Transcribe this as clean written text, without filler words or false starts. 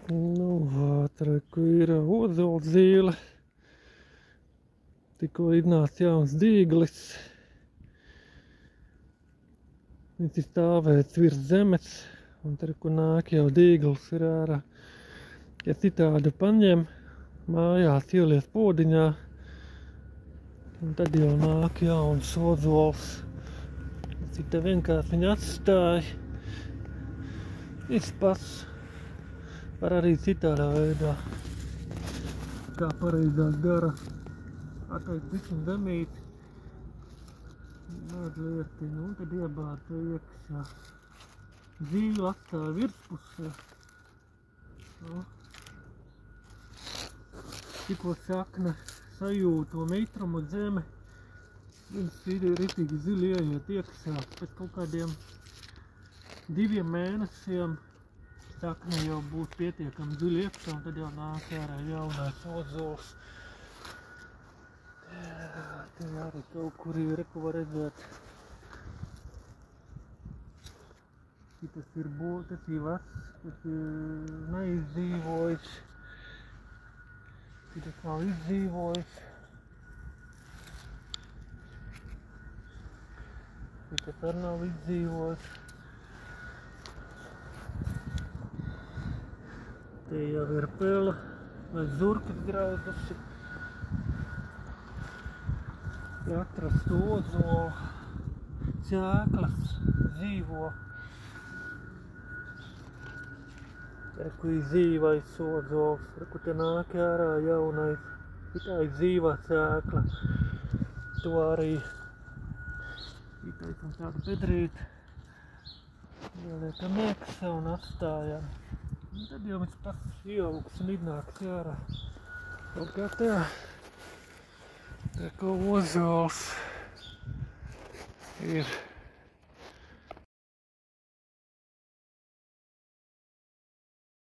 Nu, vātraku ir ozolzīle. Tikko iznāca jauns dīglis. Viņš ir stāvēts virs zemes, un tur, kur nāk jau dīglis ir ārā. Ja citādi paņem, mājās ielies podiņā, un tad jau nāk jauns ozols. Cita vienkārši viņa atstāja. Viss pats. Var arī citādā veidā, kā pareizāk dara. Atteikt visu zemīti, mazlietiņu, un tad iebārt iekšā. Zīli atstāja virspusē. Nu. Tikko sakne sajūt to mitrumu zemi, viņas ir ritīgi zili ieiet iekšā. Pēc kaut kādiem 2 mēnešiem sakne jau būs pietiekami zili iekšā, un tad jau nāk ārā jaunais ozols. Te arī kaut kur ir, ko var redzēt. Tas ir vecs, tas ir neizdzīvojis. Tas nav izdzīvojis. Tas arī nav izdzīvojis. Te jau ir pela vai zurkas graudusi. Atrast ozolu, ķēklas, dzīvo. Reku ir dzīvais ozols, reku te nāk ārā jaunais. Tā ir dzīvā ķēkla. To arī itaikam tādu bedrīt. Ieliekam iekšā un atstājam. Un tad jau viņš pats ieaugs un iznāks ārā. Kaut kā tā. Tā kā ozols ir